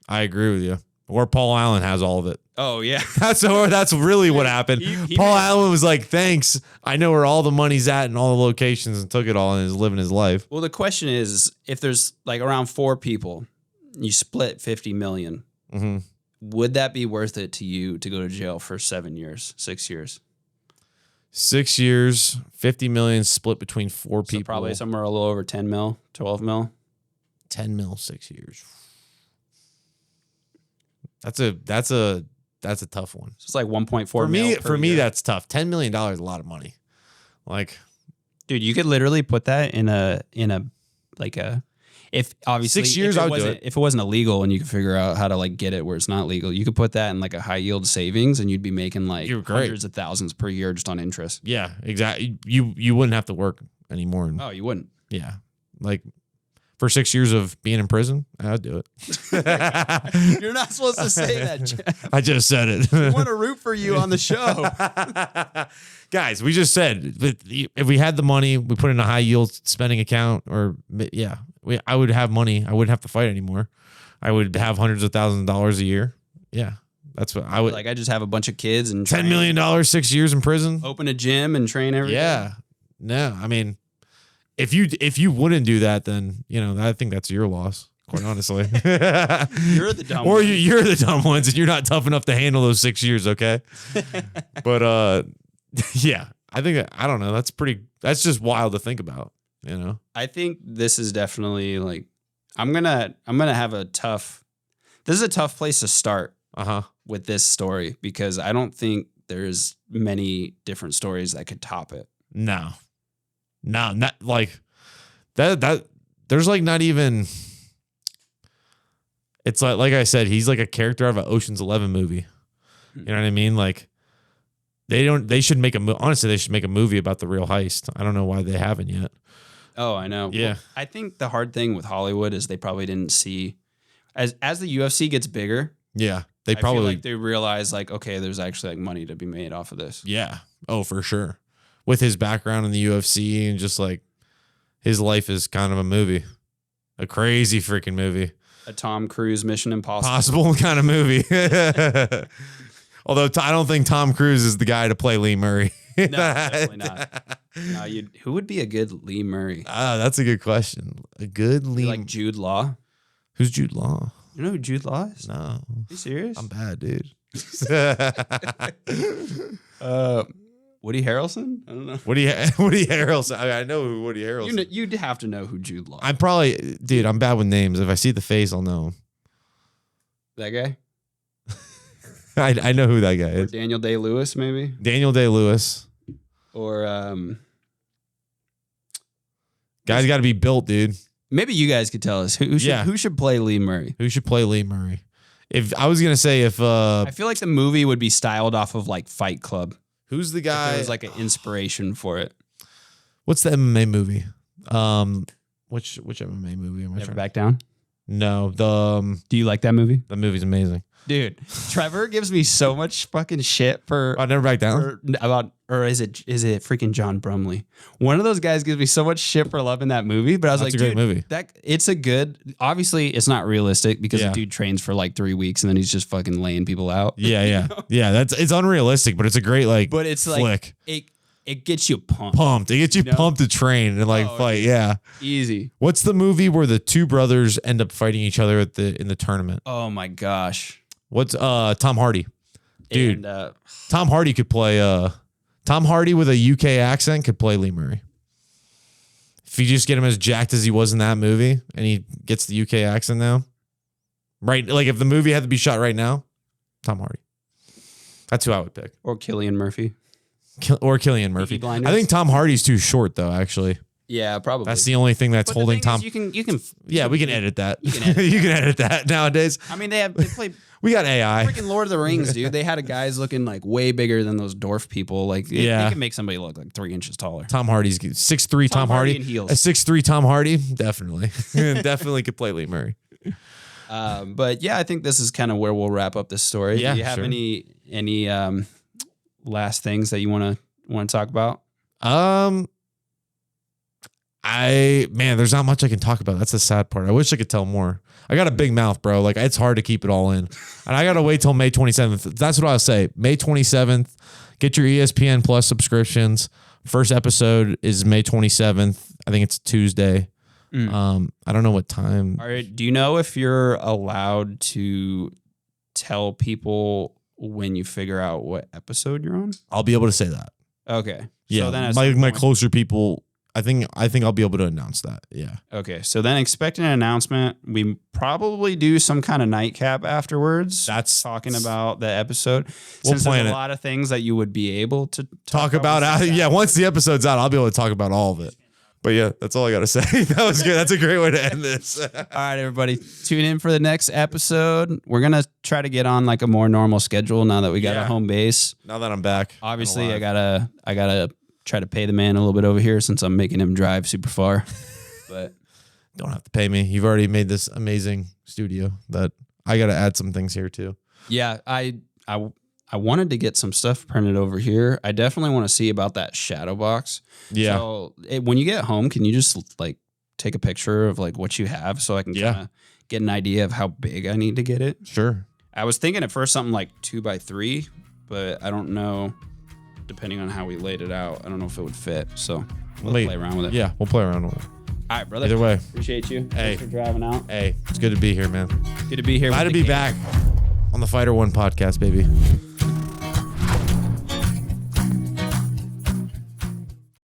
I agree with you. Or Paul Allen has all of it. Oh yeah. That's really what happened. He Paul made- Allen was like, thanks. I know where all the money's at and all the locations, and took it all and is living his life. Well, the question is, if there's like around 4 people, you split 50 million. Mm-hmm. Would that be worth it to you to go to jail for 7 years, 6 years? 6 years, 50 million split between 4 So people. probably somewhere a little over 10 mil, 12 mil. 10 mil, 6 years. That's a tough one. So it's like 1.4 For me, mil per for me, year. that's tough. $10 million is a lot of money. Like, Dude, you could literally put that in a like a, if obviously 6 years, if I it would do wasn't, it. if it wasn't illegal and you could figure out how to like get it where it's not legal, you could put that in like a high yield savings and you'd be making like You're great. hundreds of thousands per year just on interest. yeah, exactly. You wouldn't have to work anymore. Oh, you wouldn't. Yeah. Like, for 6 years of being in prison, I'd do it. You're not supposed to say that, Jeff. I just said it. I want to root for you on the show. Guys, we just said if we had the money, we put it in a high yield spending account, or yeah, I would have money. I wouldn't have to fight anymore. I would have hundreds of thousands of dollars a year. Yeah, that's what I would. Like I just have a bunch of kids and $10 million, 6 years in prison. open a gym and train every day. Yeah, no, I mean, if you wouldn't do that, then I think that's your loss. Quite honestly, You're the dumb or one. you're the dumb ones, and you're not tough enough to handle those 6 years. Okay, but yeah, I think I don't know. That's just wild to think about. I think this is definitely like I'm gonna have this is a tough place to start with this story because I don't think there's many different stories that could top it. No, not like that. There's like not even. It's like I said, he's like a character of an Ocean's 11 movie. You know what I mean? Like they should make honestly, they should make a movie about the real heist. I don't know why they haven't yet. Oh, I know. Yeah. Well, I think the hard thing with Hollywood is they probably didn't see as the UFC gets bigger. Yeah. I feel like they realize like, okay, there's actually like money to be made off of this. Yeah. Oh, for sure. With his background in the UFC and just like his life is kind of a movie, a crazy freaking movie. A Tom Cruise Mission Impossible. Possible kind of movie. Although I don't think Tom Cruise is the guy to play Lee Murray. No, definitely not. No, who would be a good Lee Murray? That's a good question. A good Lee. Like Jude Law? Who's Jude Law? You know who Jude Law is? No. Are you serious? I'm bad, dude. Woody Harrelson? I don't know. Woody Harrelson. I know who Woody Harrelson. You'd have to know who Jude Law is. I'm probably, dude, I'm bad with names. If I see the face, I'll know him. That guy? I know who that guy Or is. Daniel Day-Lewis, maybe? Daniel Day-Lewis. Or Guy's got to be built, dude. maybe you guys could tell us who should play Lee Murray. Who should play Lee Murray? If I was gonna say I feel like the movie would be styled off of like Fight Club. who's the If guy? there was like an inspiration for it. What's the MMA movie? Which MMA movie am I Never trying? Back Down. No, Do you like that movie? the movie's amazing. Dude, Trevor gives me so much fucking shit for Never Back Down. or is it freaking John Brumley? One of those guys gives me so much shit for loving that movie, but I was That's like, a great movie. It's a good. Obviously, it's not realistic because Yeah. the dude trains for like 3 weeks and then he's just fucking laying people out. Yeah. It's unrealistic, but it's a great But it's flick. like it gets you pumped. Pumped. It gets you You know? pumped to train and fight. Yeah. Easy. What's the movie where the two brothers end up fighting each other in the tournament? Oh my gosh, What's Tom Hardy? Dude, And, Tom Hardy could play Tom Hardy with a UK accent could play Lee Murray. If you just get him as jacked as he was in that movie and he gets the UK accent now. Right, like if the movie had to be shot right now, Tom Hardy. That's who I would pick. or Cillian Murphy. Or Cillian Murphy. Peaky Blinders? I think Tom Hardy's too short though, actually. Yeah, probably. That's the only thing that's But the holding thing is, Tom. you can. Yeah, we can edit that. You can edit You can edit that nowadays. I mean, they play We got AI. freaking Lord of the Rings, dude. They had a guys looking like way bigger than those dwarf people. Like, they can make somebody look like 3 inches taller. Tom Hardy's 6'3". Tom Hardy in heels. A 6'3" Tom Hardy, definitely, definitely could play Lee Murray. But yeah, I think this is kind of where we'll wrap up this story. Yeah, Do you have sure. any last things that you want to talk about? There's not much I can talk about. That's the sad part. I wish I could tell more. I got a big mouth, bro. Like it's hard to keep it all in. And I got to wait till May 27th. That's what I'll say. May 27th, get your ESPN Plus subscriptions. First episode is May 27th. I think it's Tuesday. I don't know what time. All right. Do you know if you're allowed to tell people when you figure out what episode you're on? I'll be able to say that. Okay. Yeah. So then at my some point- closer people, I think I'll be able to announce that. Yeah. Okay. So then expect an announcement. We probably do some kind of nightcap afterwards. That's talking about the episode. We'll Since plan there's it. a lot of things that you would be able to talk about once it's yeah, out. once the episode's out, I'll be able to talk about all of it. But yeah, that's all I got to say. That was good. That's a great way to end this. All right, everybody, tune in for the next episode. We're gonna try to get on like a more normal schedule now that we got a home base. Now that I'm back, Obviously, I gotta try to pay the man a little bit over here since I'm making him drive super far. But don't have to pay me. You've already made this amazing studio that I got to add some things here too. yeah, I wanted to get some stuff printed over here. I definitely want to see about that shadow box. Yeah. So when you get home, can you just like take a picture of like what you have so I can Yeah. kind of get an idea of how big I need to get it. Sure. I was thinking at first something like 2x3, but I don't know. Depending on how we laid it out, I don't know if it would fit. So we'll play around with it. Yeah, we'll play around with it. All right, brother. Either way. Appreciate you. Hey. Thanks for driving out. Hey, it's good to be here, man. Good to be here. Glad to with the be gang. back on the Fighter One podcast, baby.